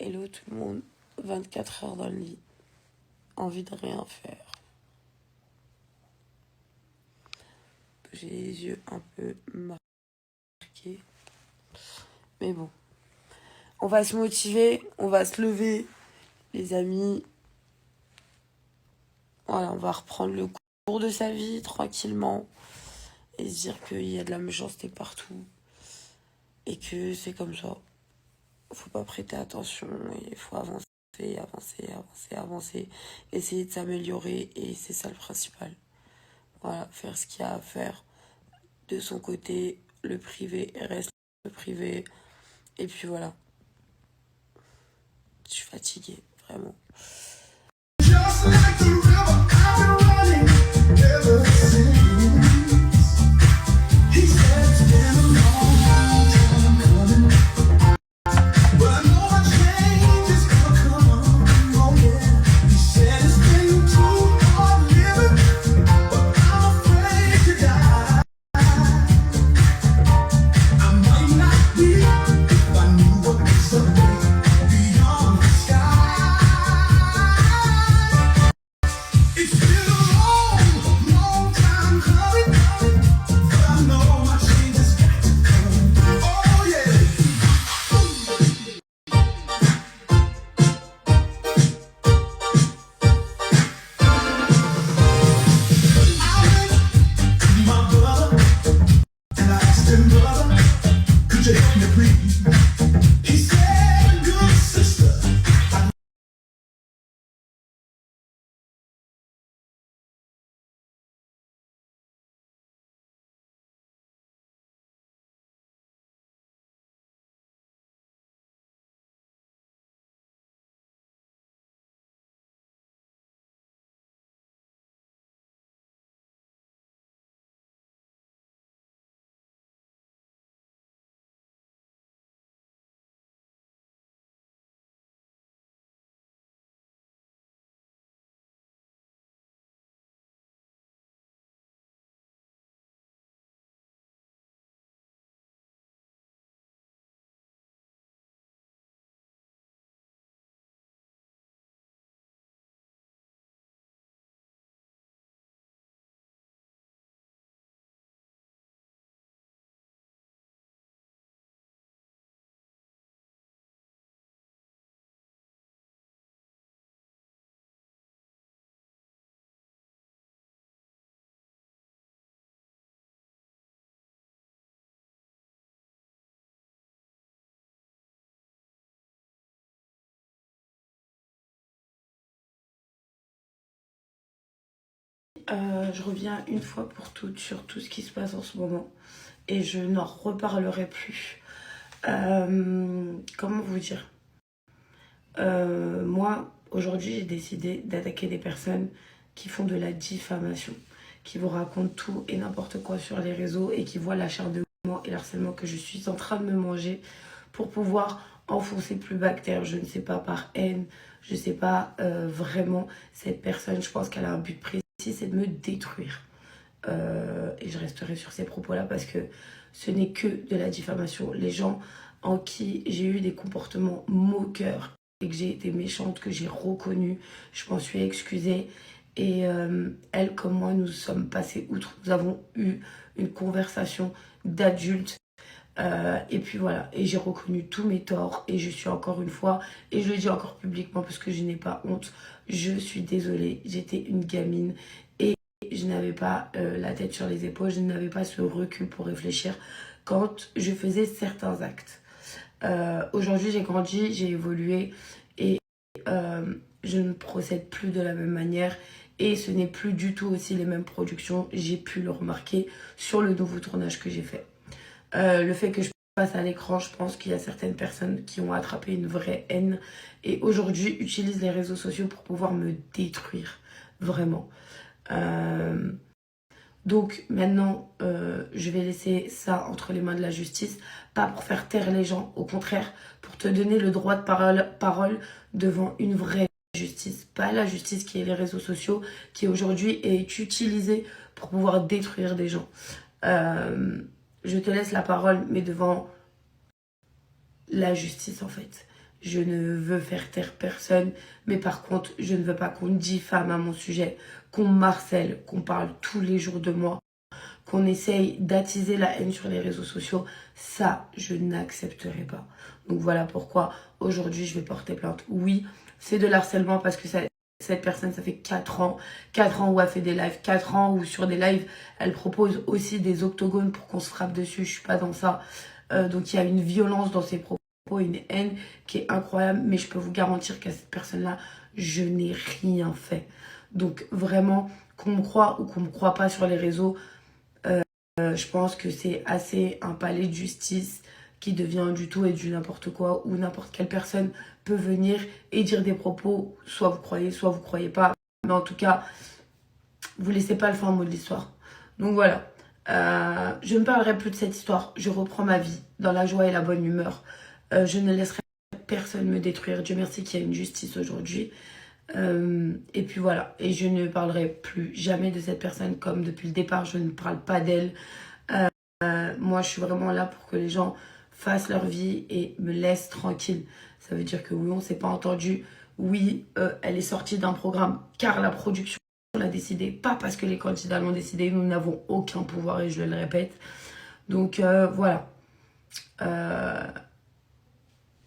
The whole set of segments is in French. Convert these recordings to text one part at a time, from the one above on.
Hello tout le monde, 24 heures dans le lit, envie de rien faire. J'ai les yeux un peu marqués, mais bon. On va se motiver, on va se lever, les amis. Voilà, on va reprendre le cours de sa vie tranquillement et se dire qu'il y a de la méchanceté partout et que c'est comme ça. Faut pas prêter attention et il faut avancer, avancer, essayer de s'améliorer et c'est ça le principal. Voilà, faire ce qu'il y a à faire de son côté, le privé reste le privé et puis voilà. Je suis fatiguée, vraiment. Just like the river, I'm running ever since. He said it's been a long time coming, but I know my change is gonna come. Oh yeah. He said it's been too hard living, but I'm afraid to die. I might not be if I knew what was up there beyond the sky. Je reviens une fois pour toutes sur tout ce qui se passe en ce moment et je n'en reparlerai plus. Comment vous dire, moi, aujourd'hui, j'ai décidé d'attaquer des personnes qui font de la diffamation, qui vous racontent tout et n'importe quoi sur les réseaux et qui voient l'acharnement et l'harcèlement que je suis en train de me manger pour pouvoir enfoncer plus bas que terre. Je ne sais pas, par haine, je ne sais pas vraiment. Cette personne, je pense qu'elle a un but précis, c'est de me détruire. Et je resterai sur ces propos-là parce que ce n'est que de la diffamation. Les gens en qui j'ai eu des comportements moqueurs et que j'ai été méchante, que j'ai reconnu, je m'en suis excusée. Et elle comme moi, nous sommes passés outre. Nous avons eu une conversation d'adultes. Et puis voilà, et j'ai reconnu tous mes torts et je suis encore une fois, et je le dis encore publiquement parce que je n'ai pas honte, je suis désolée, j'étais une gamine et je n'avais pas la tête sur les épaules, je n'avais pas ce recul pour réfléchir quand je faisais certains actes. Aujourd'hui j'ai grandi, j'ai évolué et je ne procède plus de la même manière et ce n'est plus du tout aussi les mêmes productions, j'ai pu le remarquer sur le nouveau tournage que j'ai fait. Le fait que je passe à l'écran, je pense qu'il y a certaines personnes qui ont attrapé une vraie haine et aujourd'hui utilisent les réseaux sociaux pour pouvoir me détruire, vraiment. Donc maintenant, je vais laisser ça entre les mains de la justice, pas pour faire taire les gens, au contraire, pour te donner le droit de parole devant une vraie justice, pas la justice qui est les réseaux sociaux, qui aujourd'hui est utilisée pour pouvoir détruire des gens. Je te laisse la parole, mais devant la justice en fait. je ne veux faire taire personne, mais par contre, je ne veux pas qu'on diffame à mon sujet, qu'on m'harcèle, qu'on parle tous les jours de moi, qu'on essaye d'attiser la haine sur les réseaux sociaux. Ça, je n'accepterai pas. Donc voilà pourquoi aujourd'hui, je vais porter plainte. Oui, c'est de l'harcèlement parce que cette personne, ça fait 4 ans. 4 ans où elle fait des lives. 4 ans où sur des lives, elle propose aussi des octogones pour qu'on se frappe dessus. Je suis pas dans ça. Donc il y a une violence dans ses propos, une haine qui est incroyable. Mais je peux vous garantir qu'à cette personne-là, je n'ai rien fait. Donc vraiment, qu'on me croit ou qu'on me croit pas sur les réseaux, je pense que c'est assez un palais de justice qui devient du tout et du n'importe quoi, où n'importe quelle personne peut venir et dire des propos, soit vous croyez pas. Mais en tout cas, vous laissez pas le fin mot de l'histoire. Donc voilà, je ne parlerai plus de cette histoire. Je reprends ma vie dans la joie et la bonne humeur. Je ne laisserai personne me détruire. Dieu merci qu'il y a une justice aujourd'hui. Et puis voilà, et je ne parlerai plus jamais de cette personne comme depuis le départ, je ne parle pas d'elle. Moi, je suis vraiment là pour que les gens fassent leur vie et me laissent tranquille. Ça veut dire que oui, on ne s'est pas entendu. Oui, elle est sortie d'un programme car la production l'a décidé, pas parce que les candidats l'ont décidé. Nous n'avons aucun pouvoir et je le répète. Donc voilà.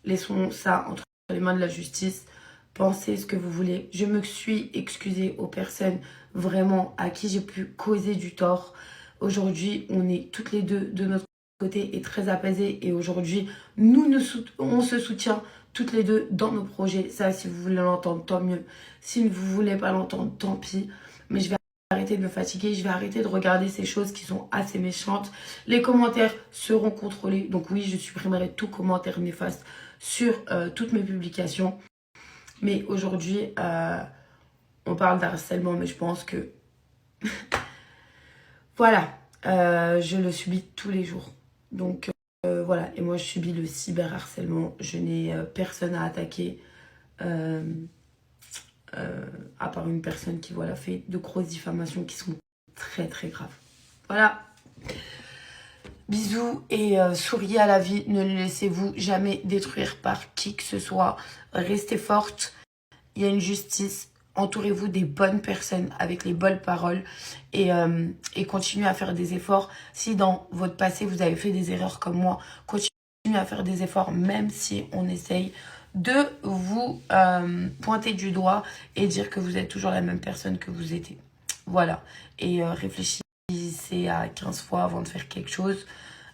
Laissons ça entre les mains de la justice. Pensez ce que vous voulez. Je me suis excusée aux personnes vraiment à qui j'ai pu causer du tort. Aujourd'hui, on est toutes les deux de notre côté et très apaisées. Et aujourd'hui, on se soutient toutes les deux dans nos projets. Ça, si vous voulez l'entendre, tant mieux. Si vous ne voulez pas l'entendre, tant pis. Mais je vais arrêter de me fatiguer. Je vais arrêter de regarder ces choses qui sont assez méchantes. Les commentaires seront contrôlés. Donc oui, je supprimerai tout commentaire néfaste sur toutes mes publications. Mais aujourd'hui, on parle d'harcèlement, mais je pense que... voilà, je le subis tous les jours. Donc voilà, et moi je subis le cyberharcèlement. Je n'ai personne à attaquer, à part une personne qui voilà, fait de grosses diffamations qui sont très très graves. Voilà. Bisous et souriez à la vie. Ne laissez-vous jamais détruire par qui que ce soit. Restez forte. Il y a une justice. Entourez-vous des bonnes personnes avec les bonnes paroles et continuez à faire des efforts. Si dans votre passé, vous avez fait des erreurs comme moi, continuez à faire des efforts même si on essaye de vous pointer du doigt et dire que vous êtes toujours la même personne que vous étiez. Voilà. Et réfléchissez à 15 fois avant de faire quelque chose.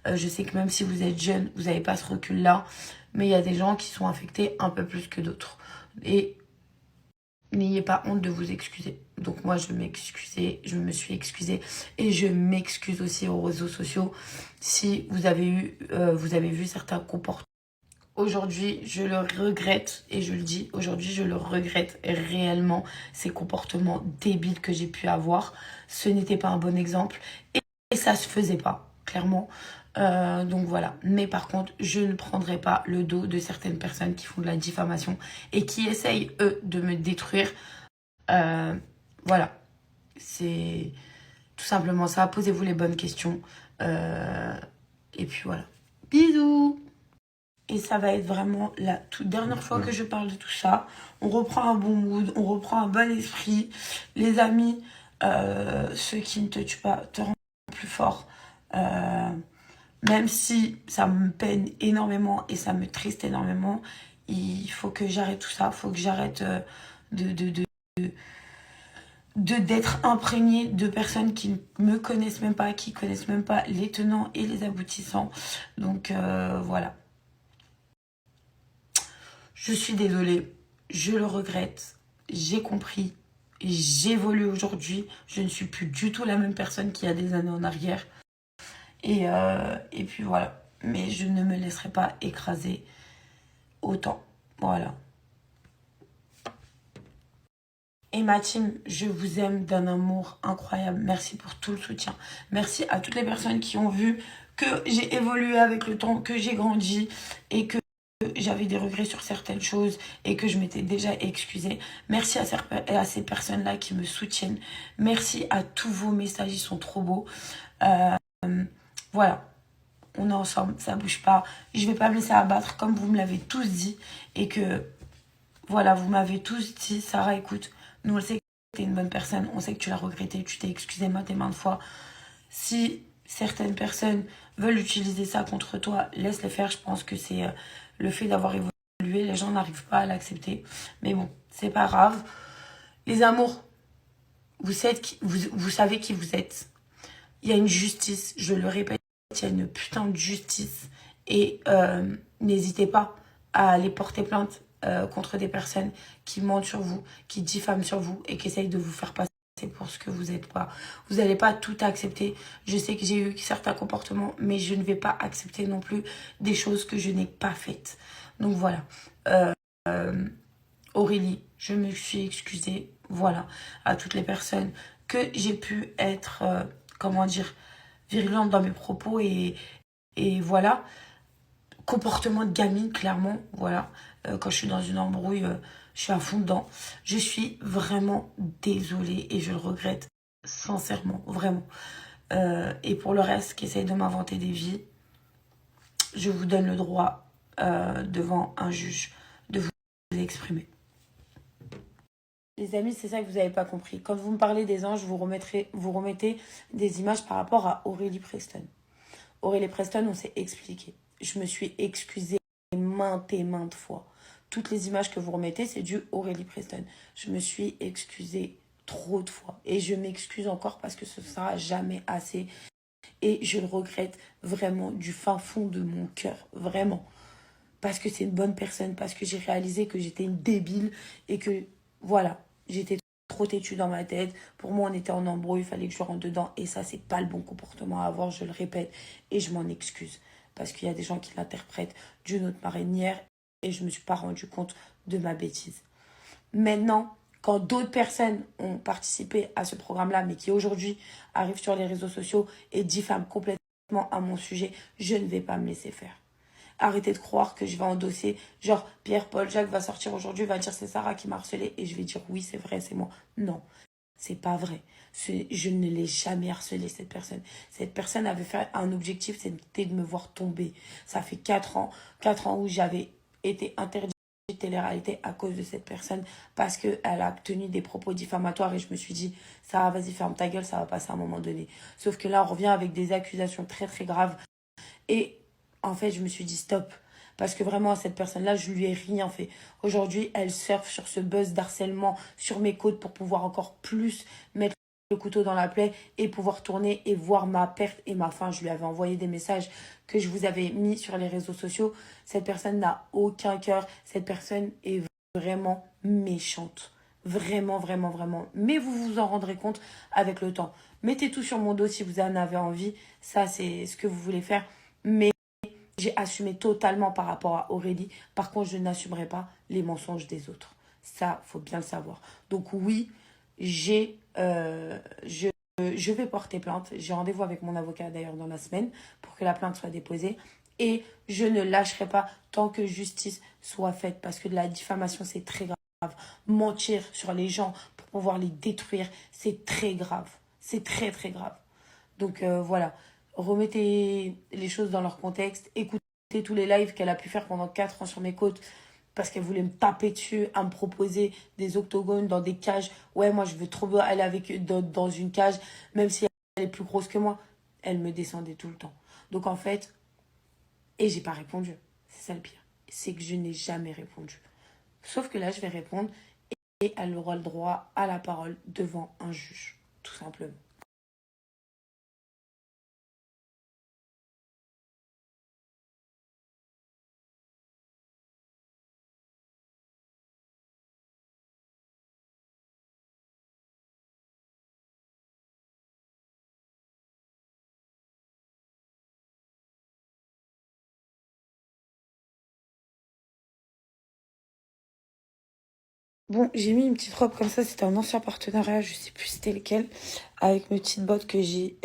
Je sais que même si vous êtes jeune, vous n'avez pas ce recul-là. Mais il y a des gens qui sont affectés un peu plus que d'autres. Et n'ayez pas honte de vous excuser. Donc moi, je me suis excusée et je m'excuse aussi aux réseaux sociaux si vous avez vu certains comportements. Aujourd'hui, je le regrette et je le dis, aujourd'hui, je le regrette réellement, ces comportements débiles que j'ai pu avoir. Ce n'était pas un bon exemple et ça se faisait pas, clairement. Donc voilà, mais par contre je ne prendrai pas le dos de certaines personnes qui font de la diffamation et qui essayent eux de me détruire. Voilà, c'est tout simplement ça. Posez-vous les bonnes questions et puis voilà, bisous. Et ça va être vraiment la toute dernière fois que je parle de tout ça. On reprend un bon mood, on reprend un bon esprit. Les amis, ceux qui ne te tuent pas te rendent plus fort. Même si ça me peine énormément et ça me triste énormément, il faut que j'arrête tout ça. Il faut que j'arrête d'être imprégnée de personnes qui ne me connaissent même pas, qui connaissent même pas les tenants et les aboutissants. Donc voilà. Je suis désolée, je le regrette, j'ai compris, j'évolue aujourd'hui. Je ne suis plus du tout la même personne qu'il y a des années en arrière. Et puis voilà. Mais je ne me laisserai pas écraser autant. Voilà. Et ma team, je vous aime d'un amour incroyable. Merci pour tout le soutien. Merci à toutes les personnes qui ont vu que j'ai évolué avec le temps, que j'ai grandi et que j'avais des regrets sur certaines choses et que je m'étais déjà excusée. Merci à ces personnes-là qui me soutiennent. Merci à tous vos messages, ils sont trop beaux. Voilà. on est ensemble, ça bouge pas. Je vais pas me laisser abattre comme vous me l'avez tous dit. Et que, voilà, vous m'avez tous dit, Sarah, écoute, nous on sait que tu es une bonne personne, on sait que tu l'as regretté, tu t'es excusé maintes et maintes fois. Si certaines personnes veulent utiliser ça contre toi, laisse-les faire. Je pense que c'est le fait d'avoir évolué, les gens n'arrivent pas à l'accepter. Mais bon, c'est pas grave. Les amours, vous savez qui vous êtes. Il y a une justice, je le répète, il y a une putain de justice. Et n'hésitez pas à aller porter plainte contre des personnes qui mentent sur vous, qui diffament sur vous et qui essayent de vous faire passer pour ce que vous n'êtes pas. Vous n'allez pas tout accepter. Je sais que j'ai eu certains comportements, mais je ne vais pas accepter non plus des choses que je n'ai pas faites. Donc voilà. Aurélie, je me suis excusée, voilà, à toutes les personnes que j'ai pu être, comment dire, virulente dans mes propos et voilà. Comportement de gamine, clairement, voilà. Quand je suis dans une embrouille, je suis à fond dedans. Je suis vraiment désolée et je le regrette sincèrement, vraiment. Et pour le reste, qui essaye de m'inventer des vies, je vous donne le droit devant un juge de vous exprimer. Les amis, c'est ça que vous n'avez pas compris. Quand vous me parlez des anges, vous remettez des images par rapport à Aurélie Preston. Aurélie Preston, on s'est expliqué. Je me suis excusée maintes et maintes fois. Toutes les images que vous remettez, c'est du Aurélie Preston. Je me suis excusée trop de fois. Et je m'excuse encore parce que ce sera jamais assez. Et je le regrette vraiment du fin fond de mon cœur. Vraiment. Parce que c'est une bonne personne. Parce que j'ai réalisé que j'étais une débile. Et que, voilà, j'étais trop têtue dans ma tête. Pour moi, on était en embrouille. Il fallait que je rentre dedans. Et ça, c'est pas le bon comportement à avoir. Je le répète. Et je m'en excuse. Parce qu'il y a des gens qui l'interprètent d'une autre manière. Et je ne me suis pas rendu compte de ma bêtise. Maintenant, quand d'autres personnes ont participé à ce programme-là, mais qui aujourd'hui arrivent sur les réseaux sociaux et diffament complètement à mon sujet, je ne vais pas me laisser faire. Arrêtez de croire que je vais endosser, genre Pierre-Paul Jacques va sortir aujourd'hui, va dire c'est Sarah qui m'a harcelé et je vais dire oui c'est vrai, c'est moi. Non, c'est pas vrai. Je ne l'ai jamais harcelé cette personne. Cette personne avait fait un objectif, c'était de me voir tomber. Ça fait 4 ans où j'avais été interdite de télé-réalité à cause de cette personne parce qu'elle a tenu des propos diffamatoires et je me suis dit Sarah vas-y ferme ta gueule, ça va passer à un moment donné. Sauf que là on revient avec des accusations très très graves et en fait, je me suis dit stop. Parce que vraiment, à cette personne-là, je lui ai rien fait. Aujourd'hui, elle surfe sur ce buzz d'harcèlement sur mes côtes pour pouvoir encore plus mettre le couteau dans la plaie et pouvoir tourner et voir ma perte et ma fin. Je lui avais envoyé des messages que je vous avais mis sur les réseaux sociaux. Cette personne n'a aucun cœur. Cette personne est vraiment méchante. Vraiment, vraiment, vraiment. Mais vous vous en rendrez compte avec le temps. Mettez tout sur mon dos si vous en avez envie. Ça, c'est ce que vous voulez faire. Mais j'ai assumé totalement par rapport à Aurélie. Par contre, je n'assumerai pas les mensonges des autres. Ça, faut bien le savoir. Donc oui, je vais porter plainte. J'ai rendez-vous avec mon avocat d'ailleurs dans la semaine pour que la plainte soit déposée. Et je ne lâcherai pas tant que justice soit faite. Parce que la diffamation, c'est très grave. Mentir sur les gens pour pouvoir les détruire, c'est très grave. C'est très, très grave. Donc voilà, remettez les choses dans leur contexte, écoutez tous les lives qu'elle a pu faire pendant 4 ans sur mes côtes parce qu'elle voulait me taper dessus, à me proposer des octogones dans des cages. Ouais, moi je veux trop aller avec dans une cage, même si elle est plus grosse que moi. Elle me descendait tout le temps. Donc en fait, et j'ai pas répondu. C'est ça le pire. C'est que je n'ai jamais répondu. Sauf que là, je vais répondre et elle aura le droit à la parole devant un juge, tout simplement. Bon, j'ai mis une petite robe comme ça, c'était un ancien partenariat, je sais plus c'était lequel, avec mes petites bottes que j'ai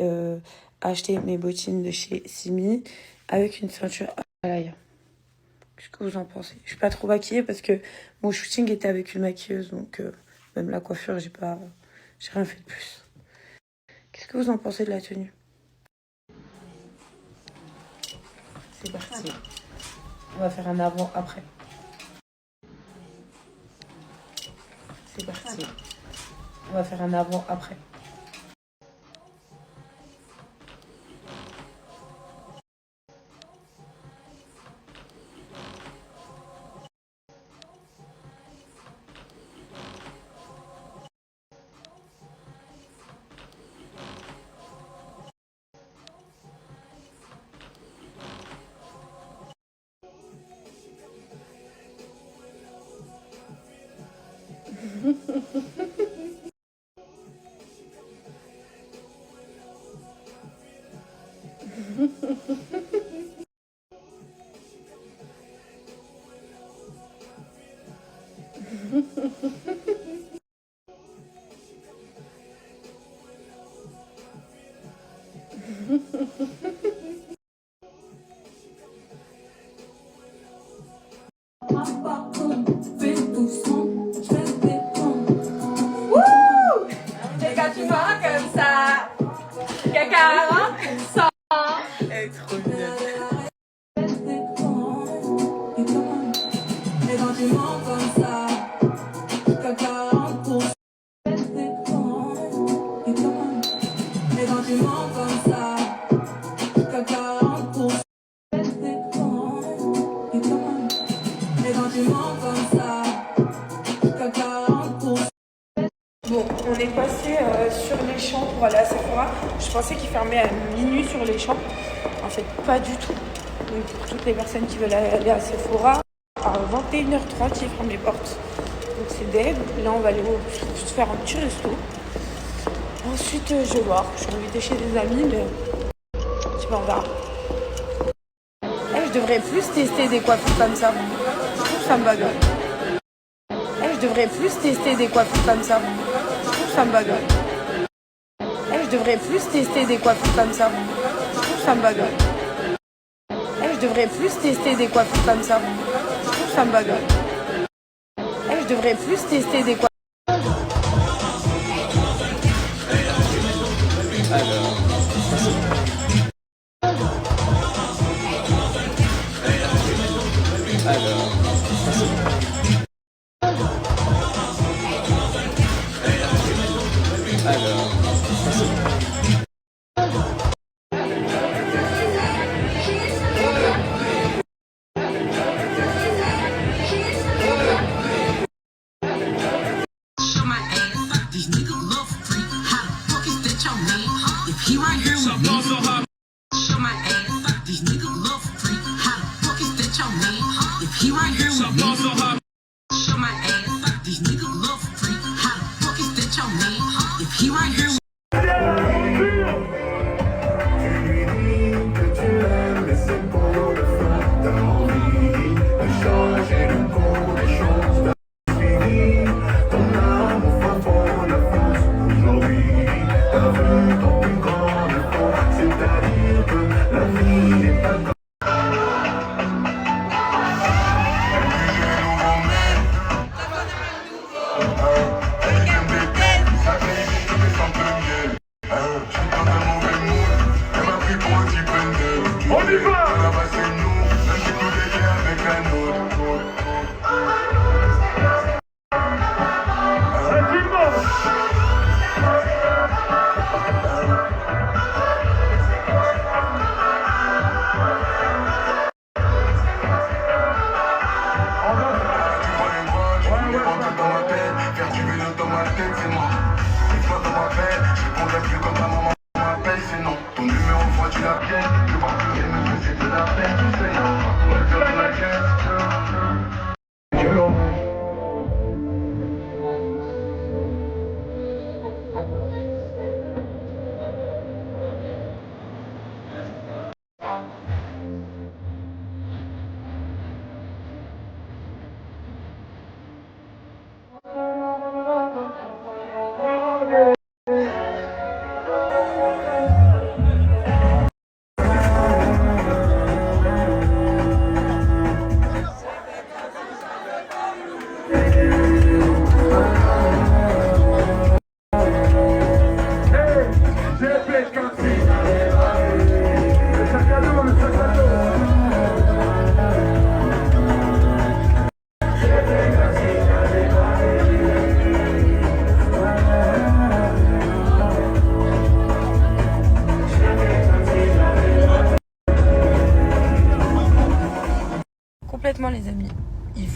acheté, mes bottines de chez Simi, avec une ceinture à l'ail. Qu'est-ce que vous en pensez? Je suis pas trop maquillée parce que mon shooting était avec une maquilleuse, donc même la coiffure, j'ai rien fait de plus. Qu'est-ce que vous en pensez de la tenue? C'est parti. On va faire un avant-après. C'est parti. On va faire un avant-après. Et quand tu vois comme ça, caca, ça. Elle est trop mignonne. Et quand tu mens comme ça, caca, pour. Et quand tu mens comme ça, caca, pour. Et quand tu mens comme ça, caca, pour. Bon, on est passé sur les champs pour aller à Sephora. Je pensais qu'ils fermaient à minuit sur les champs. En fait, pas du tout. Donc, pour toutes les personnes qui veulent aller à Sephora, à 21h30, ils ferment les portes. Donc, c'est dead. Là, on va aller se faire un petit resto. Ensuite, je vais voir. Je vais inviter chez des amis, mais je sais pas, on verra. Je devrais plus tester des coiffures comme ça. Je trouve que ça me bagarre. Je devrais plus tester des coiffures comme ça. Je trouve que ça me bagarre. Je devrais plus tester des coiffures comme ça. Je trouve que ça me bagarre. Je devrais plus tester des coiffures comme ça. Je trouve que ça me bagarre. Je devrais plus tester des coiffures.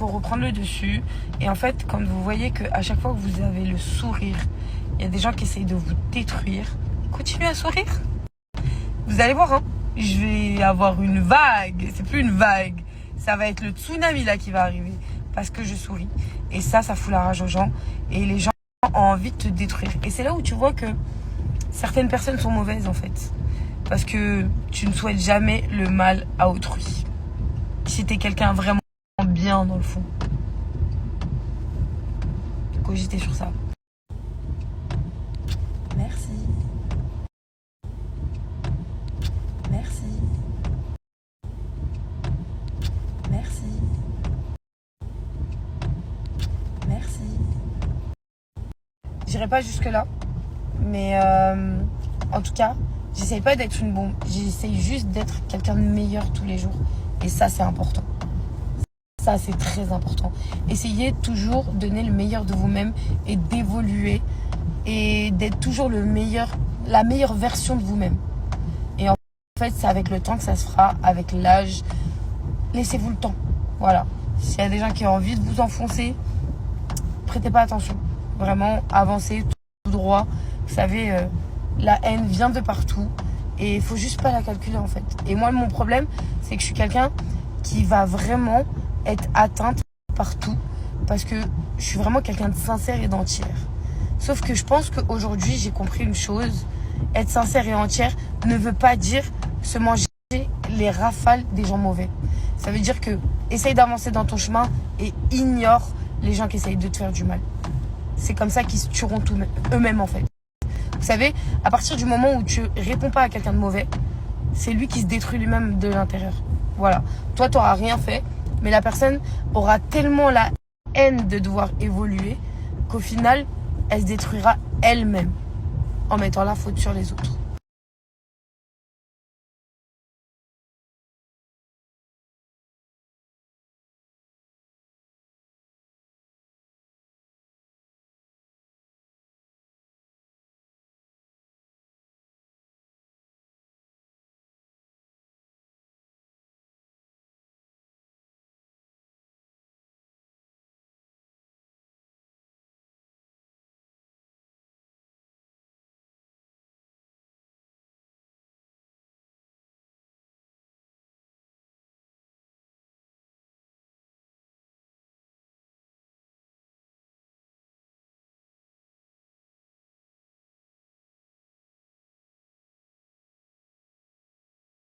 faut reprendre le dessus. Et en fait, quand vous voyez qu'à chaque fois que vous avez le sourire, il y a des gens qui essayent de vous détruire, continuez à sourire. Vous allez voir, hein, je vais avoir une vague. C'est plus une vague. Ça va être le tsunami là qui va arriver. Parce que je souris. Et ça fout la rage aux gens. Et les gens ont envie de te détruire. Et c'est là où tu vois que certaines personnes sont mauvaises en fait. Parce que tu ne souhaites jamais le mal à autrui. Si t'es quelqu'un vraiment bien dans le fond. Cogitez sur ça. Merci. Merci. Merci. Merci. J'irai pas jusque là. Mais en tout cas, j'essaye pas d'être une bombe. J'essaye juste d'être quelqu'un de meilleur tous les jours. Et ça, c'est important. Ça, c'est très important. Essayez toujours de donner le meilleur de vous-même et d'évoluer et d'être toujours la meilleure version de vous-même. Et en fait, c'est avec le temps que ça se fera, avec l'âge. Laissez-vous le temps. Voilà. S'il y a des gens qui ont envie de vous enfoncer, prêtez pas attention. Vraiment, avancez tout droit. Vous savez, la haine vient de partout et il faut juste pas la calculer en fait. Et moi, mon problème, c'est que je suis quelqu'un qui va vraiment être atteinte par tout parce que je suis vraiment quelqu'un de sincère et d'entière. Sauf que je pense qu'aujourd'hui, j'ai compris une chose. Être sincère et entière ne veut pas dire se manger les rafales des gens mauvais. Ça veut dire que essaye d'avancer dans ton chemin et ignore les gens qui essayent de te faire du mal. C'est comme ça qu'ils se tueront eux-mêmes en fait. Vous savez, à partir du moment où tu réponds pas à quelqu'un de mauvais, c'est lui qui se détruit lui-même de l'intérieur. Voilà. Toi, tu n'auras rien fait, mais la personne aura tellement la haine de devoir évoluer qu'au final, elle se détruira elle-même en mettant la faute sur les autres.